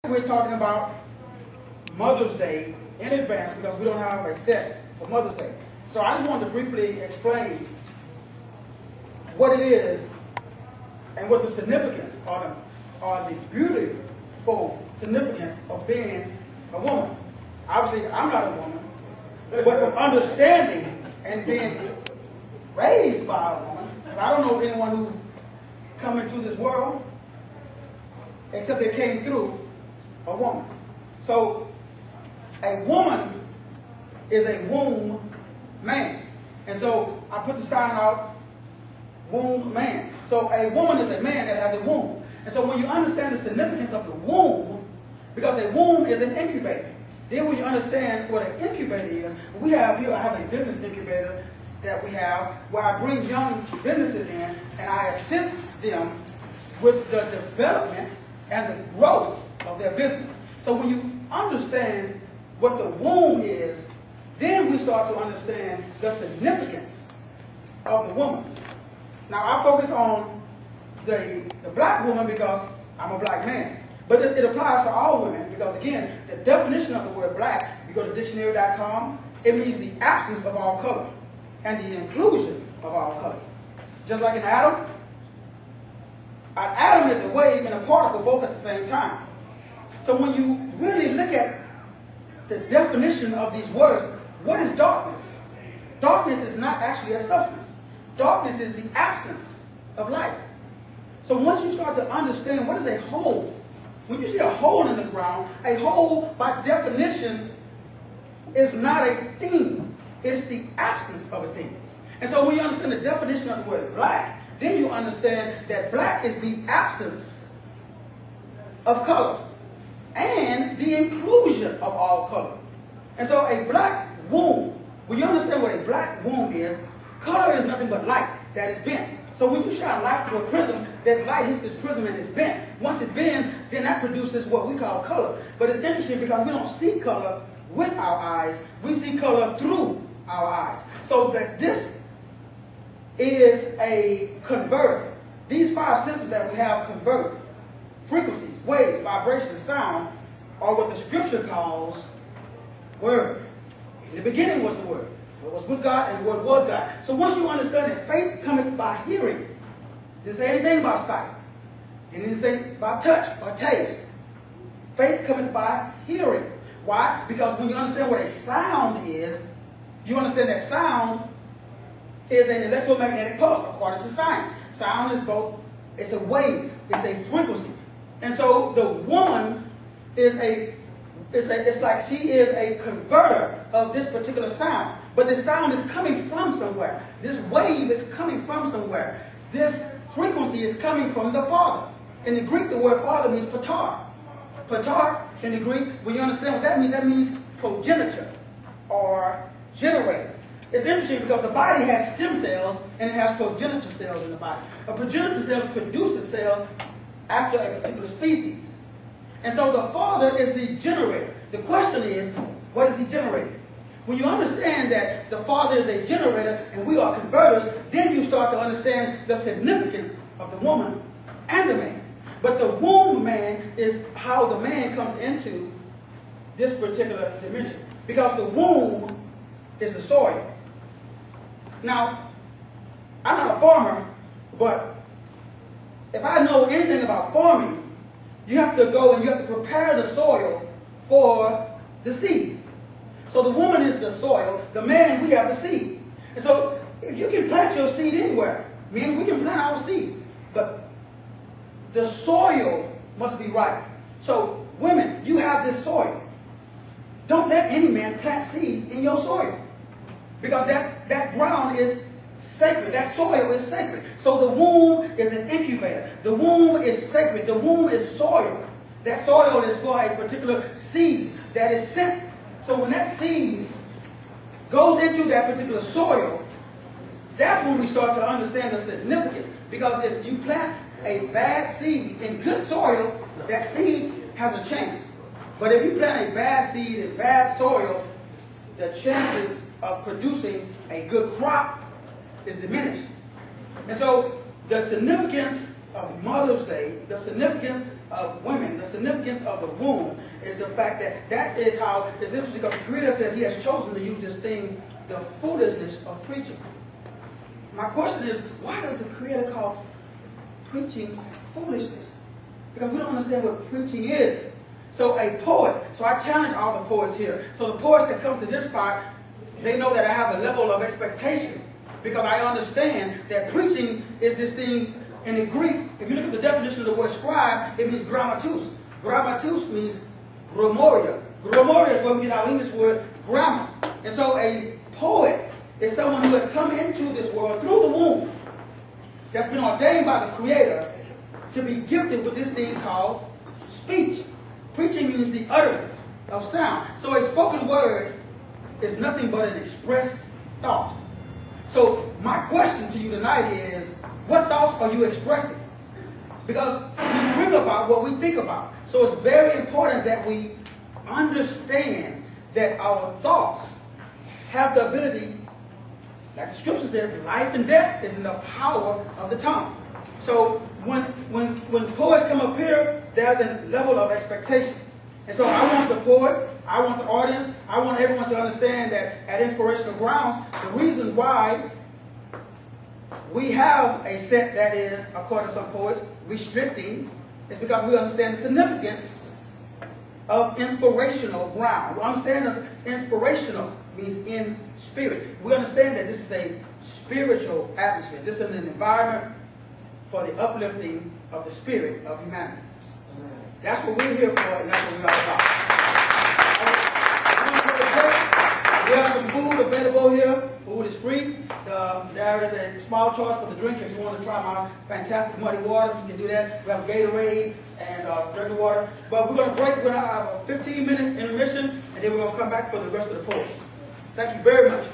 We're talking about Mother's Day in advance because we don't have a set for Mother's Day. So I just wanted to briefly explain what it is and what the significance or the beautiful significance of being a woman. Obviously, I'm not a woman, but from understanding and being raised by a woman, because I don't know anyone who's come into this world except they came through a woman. So a woman is a womb man. And so I put the sign out, womb man. So a woman is a man that has a womb. And so when you understand the significance of the womb, because a womb is an incubator, then when you understand what an incubator is, we have here, I have a business incubator that we have where I bring young businesses in and I assist them with the development and the growth of their business. So when you understand what the womb is, then we start to understand the significance of the woman. Now I focus on the black woman because I'm a black man. But it applies to all women because, again, the definition of the word black, you go to dictionary.com, it means the absence of all color and the inclusion of all colors. Just like an atom is a wave and a particle both at the same time. So when you really look at the definition of these words, what is darkness? Darkness is not actually a substance. Darkness is the absence of light. So once you start to understand what is a hole, when you see a hole in the ground, a hole by definition is not a thing. It's the absence of a thing. And so when you understand the definition of the word black, then you understand that black is the absence of color and the inclusion of all color. And so a black womb, when you understand what a black womb is, color is nothing but light that is bent. So when you shine light through a prism, that light hits this prism and it's bent. Once it bends, then that produces what we call color. But it's interesting because we don't see color with our eyes. We see color through our eyes. So that this is a converter. These five senses that we have convert frequencies, waves, vibrations, sound, are what the scripture calls word. In the beginning was the word. It was with God, and the word was God. So once you understand that faith cometh by hearing, didn't say anything about sight. Didn't say about touch or taste. Faith cometh by hearing. Why? Because when you understand what a sound is, you understand that sound is an electromagnetic pulse, according to science. Sound is both, it's a wave, it's a frequency. And so the woman is it's like she is a converter of this particular sound. But the sound is coming from somewhere. This wave is coming from somewhere. This frequency is coming from the Father. In the Greek, the word Father means patar. Patar, in the Greek, when you understand what that means progenitor or generator. It's interesting because the body has stem cells and it has progenitor cells in the body. A progenitor cell produces cells after a particular species. And so the Father is the generator. The question is, what is he generating? When you understand that the Father is a generator and we are converters, then you start to understand the significance of the woman and the man. But the womb man is how the man comes into this particular dimension. Because the womb is the soil. Now, I'm not a farmer, but if I know anything about farming, you have to go and you have to prepare the soil for the seed. So the woman is the soil, the man, we have the seed. And so if you can plant your seed anywhere, men, we can plant our seeds, but the soil must be right. So women, you have this soil. Don't let any man plant seeds in your soil because that ground is sacred. That soil is sacred. So the womb is an incubator. The womb is sacred. The womb is soil. That soil is for a particular seed that is sent. So when that seed goes into that particular soil, that's when we start to understand the significance. Because if you plant a bad seed in good soil, that seed has a chance. But if you plant a bad seed in bad soil, the chances of producing a good crop is diminished. And so the significance of Mother's Day, the significance of women, the significance of the womb, is the fact that that is how, it's interesting because the Creator says He has chosen to use this thing, the foolishness of preaching. My question is, why does the Creator call preaching foolishness? Because we don't understand what preaching is. So a poet, so I challenge all the poets here. So the poets that come to this spot, they know that I have a level of expectation because I understand that preaching is this thing in the Greek. If you look at the definition of the word scribe, it means grammatus. Grammatus means grimoria. Grimoria is where we get our English word grammar. And so a poet is someone who has come into this world through the womb, that's been ordained by the Creator to be gifted with this thing called speech. Preaching means the utterance of sound. So a spoken word is nothing but an expressed thought. So my question to you tonight is, what thoughts are you expressing? Because we bring about what we think about. So it's very important that we understand that our thoughts have the ability, like the scripture says, life and death is in the power of the tongue. So when poets come up here, there's a level of expectation. And so I want the poets, I want the audience, I want everyone to understand that at Inspirational Grounds, the reason why we have a set that is, according to some poets, restricting, is because we understand the significance of inspirational ground. We understand that inspirational means in spirit. We understand that this is a spiritual atmosphere. This is an environment for the uplifting of the spirit of humanity. That's what we're here for, and that's what we're all about. We have some food available here. Food is free. There is a small charge for the drink. If you want to try my fantastic muddy water, you can do that. We have Gatorade and drinking water. But we're going to break. We're going to have a 15-minute intermission, and then we're going to come back for the rest of the poets. Thank you very much.